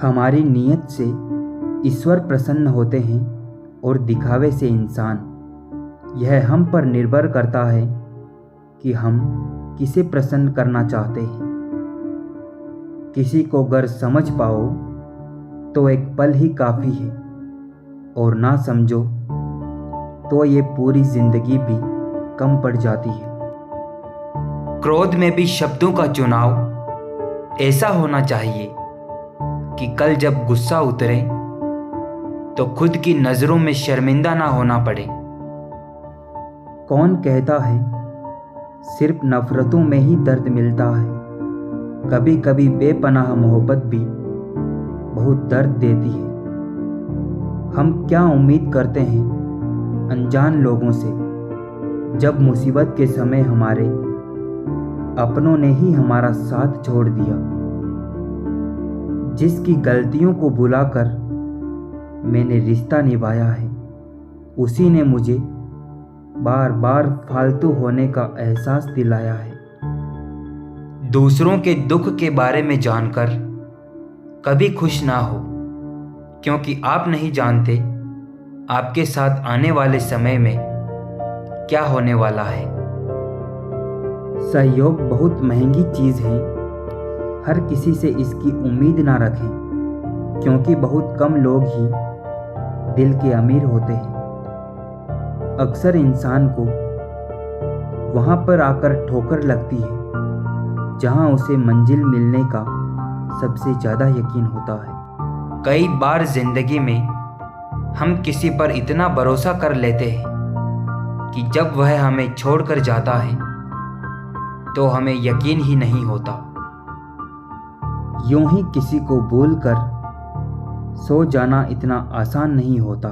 हमारी नीयत से ईश्वर प्रसन्न होते हैं और दिखावे से इंसान। यह हम पर निर्भर करता है कि हम किसे प्रसन्न करना चाहते हैं। किसी को अगर समझ पाओ तो एक पल ही काफ़ी है, और ना समझो तो ये पूरी जिंदगी भी कम पड़ जाती है। क्रोध में भी शब्दों का चुनाव ऐसा होना चाहिए कि कल जब गुस्सा उतरे तो खुद की नज़रों में शर्मिंदा ना होना पड़े। कौन कहता है सिर्फ नफ़रतों में ही दर्द मिलता है? कभी कभी बेपनाह मोहब्बत भी बहुत दर्द देती है। हम क्या उम्मीद करते हैं अनजान लोगों से, जब मुसीबत के समय हमारे अपनों ने ही हमारा साथ छोड़ दिया। जिसकी गलतियों को भुलाकर मैंने रिश्ता निभाया है, उसी ने मुझे बार बार फालतू होने का एहसास दिलाया है। दूसरों के दुख के बारे में जानकर कभी खुश ना हो, क्योंकि आप नहीं जानते आपके साथ आने वाले समय में क्या होने वाला है। सहयोग बहुत महंगी चीज़ है। हर किसी से इसकी उम्मीद ना रखें, क्योंकि बहुत कम लोग ही दिल के अमीर होते हैं। अक्सर इंसान को वहाँ पर आकर ठोकर लगती है जहाँ उसे मंजिल मिलने का सबसे ज़्यादा यकीन होता है। कई बार जिंदगी में हम किसी पर इतना भरोसा कर लेते हैं कि जब वह हमें छोड़कर जाता है तो हमें यकीन ही नहीं होता। यूं ही किसी को भूलकर सो जाना इतना आसान नहीं होता।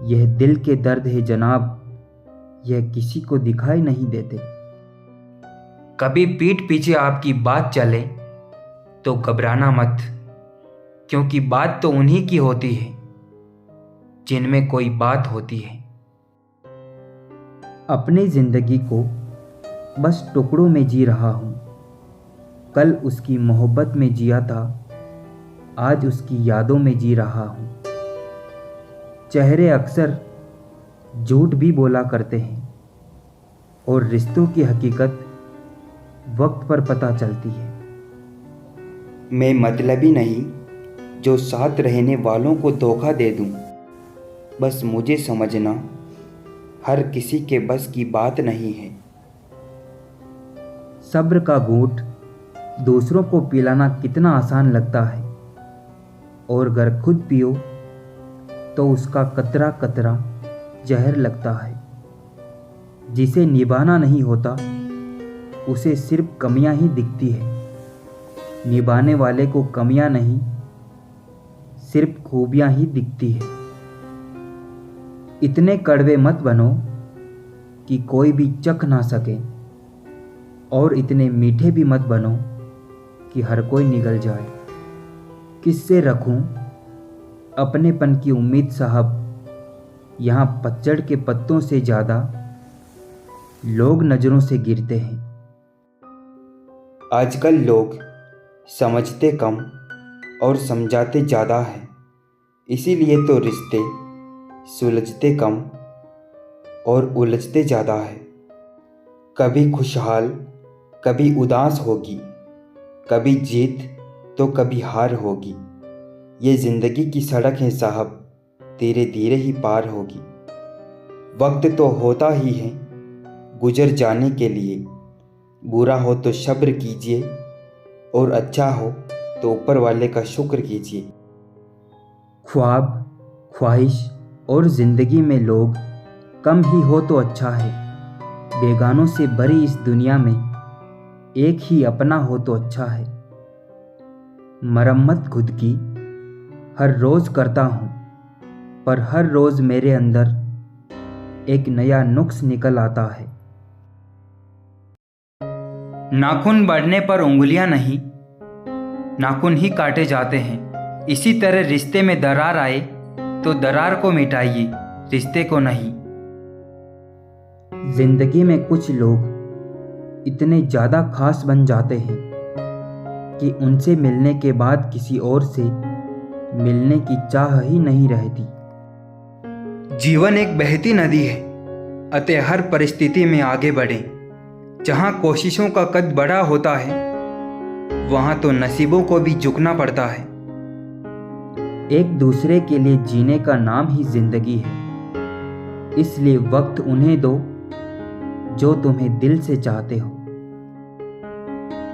यह दिल के दर्द है जनाब, यह किसी को दिखाई नहीं देते। कभी पीठ पीछे आपकी बात चले तो घबराना मत, क्योंकि बात तो उन्हीं की होती है जिनमें कोई बात होती है। अपनी जिंदगी को बस टुकड़ों में जी रहा हूँ। कल उसकी मोहब्बत में जिया था, आज उसकी यादों में जी रहा हूँ। चेहरे अक्सर झूठ भी बोला करते हैं, और रिश्तों की हकीकत वक्त पर पता चलती है। मैं मतलबी नहीं जो साथ रहने वालों को धोखा दे दूं। बस मुझे समझना हर किसी के बस की बात नहीं है। सब्र का घूंट दूसरों को पिलाना कितना आसान लगता है, और अगर खुद पियो तो उसका कतरा कतरा जहर लगता है। जिसे निभाना नहीं होता उसे सिर्फ कमियां ही दिखती है। निभाने वाले को कमियां नहीं, सिर्फ खूबियां ही दिखती है। इतने कड़वे मत बनो कि कोई भी चख ना सके, और इतने मीठे भी मत बनो कि हर कोई निगल जाए। किससे रखूं अपनेपन की उम्मीद साहब? यहाँ पतझड़ के पत्तों से ज़्यादा लोग नज़रों से गिरते हैं। आजकल लोग समझते कम और समझाते ज़्यादा है, इसीलिए तो रिश्ते सुलझते कम और उलझते ज़्यादा है। कभी खुशहाल कभी उदास होगी, कभी जीत तो कभी हार होगी। ये ज़िंदगी की सड़क है साहब, धीरे धीरे ही पार होगी। वक्त तो होता ही है गुजर जाने के लिए। बुरा हो तो सब्र कीजिए, और अच्छा हो तो ऊपर वाले का शुक्र कीजिए। ख्वाब, ख्वाहिश और ज़िंदगी में लोग कम ही हो तो अच्छा है। बेगानों से भरी इस दुनिया में एक ही अपना हो तो अच्छा है। मरम्मत खुद की हर रोज़ करता हूँ, पर हर रोज़ मेरे अंदर एक नया नुक्स निकल आता है। नाखून बढ़ने पर उंगलियां नहीं, नाखून ही काटे जाते हैं। इसी तरह रिश्ते में दरार आए तो दरार को मिटाइए, रिश्ते को नहीं। जिंदगी में कुछ लोग इतने ज़्यादा खास बन जाते हैं कि उनसे मिलने के बाद किसी और से मिलने की चाह ही नहीं रहती। जीवन एक बहती नदी है, अतः हर परिस्थिति में आगे बढ़ें। जहाँ कोशिशों का कद बड़ा होता है, वहाँ तो नसीबों को भी झुकना पड़ता है। एक दूसरे के लिए जीने का नाम ही जिंदगी है, इसलिए वक्त उन्हें दो जो तुम्हें दिल से चाहते हो।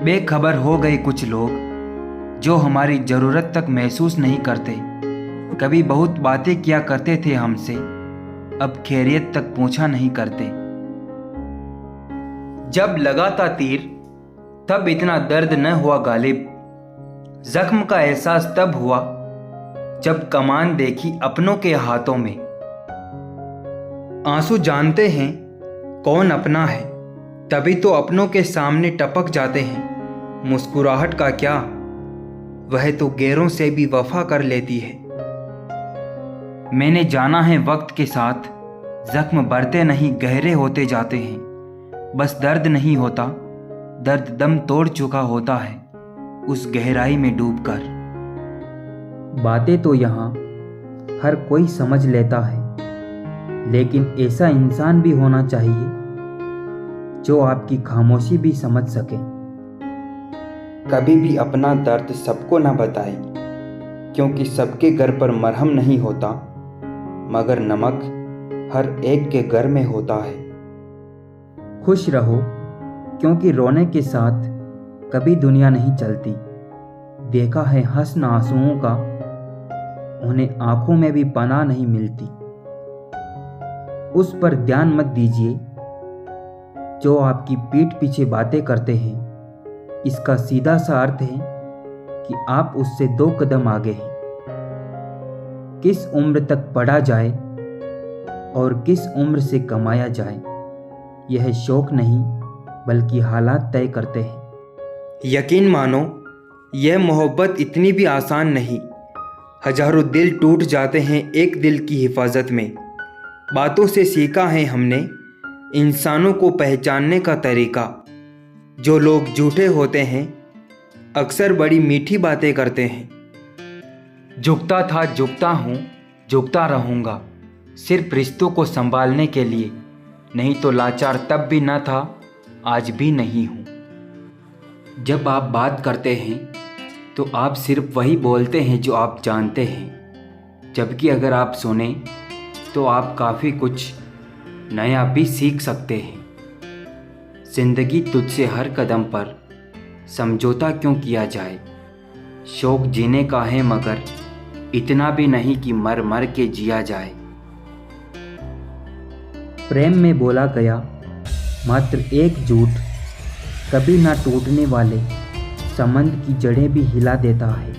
बेखबर हो गए कुछ लोग जो हमारी ज़रूरत तक महसूस नहीं करते। कभी बहुत बातें किया करते थे हमसे, अब खैरियत तक पूछा नहीं करते। जब लगा था तीर तब इतना दर्द न हुआ गालिब। जख्म का एहसास तब हुआ जब कमान देखी अपनों के हाथों में। आंसू जानते हैं कौन अपना है, तभी तो अपनों के सामने टपक जाते हैं। मुस्कुराहट का क्या, वह तो गैरों से भी वफा कर लेती है। मैंने जाना है वक्त के साथ जख्म बढ़ते नहीं गहरे होते जाते हैं। बस दर्द नहीं होता, दर्द दम तोड़ चुका होता है उस गहराई में डूबकर। बातें तो यहाँ हर कोई समझ लेता है, लेकिन ऐसा इंसान भी होना चाहिए जो आपकी खामोशी भी समझ सके। कभी भी अपना दर्द सबको ना बताए, क्योंकि सबके घर पर मरहम नहीं होता, मगर नमक हर एक के घर में होता है। खुश रहो, क्योंकि रोने के साथ कभी दुनिया नहीं चलती। देखा है हंसना आंसुओं का, उन्हें आंखों में भी पनाह नहीं मिलती। उस पर ध्यान मत दीजिए जो आपकी पीठ पीछे बातें करते हैं। इसका सीधा सा अर्थ है कि आप उससे 2 कदम आगे हैं। किस उम्र तक पढ़ा जाए और किस उम्र से कमाया जाए, यह शौक नहीं बल्कि हालात तय करते हैं। यकीन मानो, यह मोहब्बत इतनी भी आसान नहीं। हजारों दिल टूट जाते हैं एक दिल की हिफाजत में। बातों से सीखा है हमने इंसानों को पहचानने का तरीका। जो लोग झूठे होते हैं अक्सर बड़ी मीठी बातें करते हैं। झुकता था, झुकता हूँ, झुकता रहूँगा, सिर्फ रिश्तों को संभालने के लिए। नहीं तो लाचार तब भी न था, आज भी नहीं हूँ। जब आप बात करते हैं तो आप सिर्फ वही बोलते हैं जो आप जानते हैं, जबकि अगर आप सुने तो आप काफ़ी कुछ नया भी सीख सकते हैं। जिंदगी तुझसे हर कदम पर समझौता क्यों किया जाए। शौक जीने का है, मगर इतना भी नहीं कि मर मर के जिया जाए। प्रेम में बोला गया मात्र एक झूठ कभी ना टूटने वाले संबंध की जड़ें भी हिला देता है।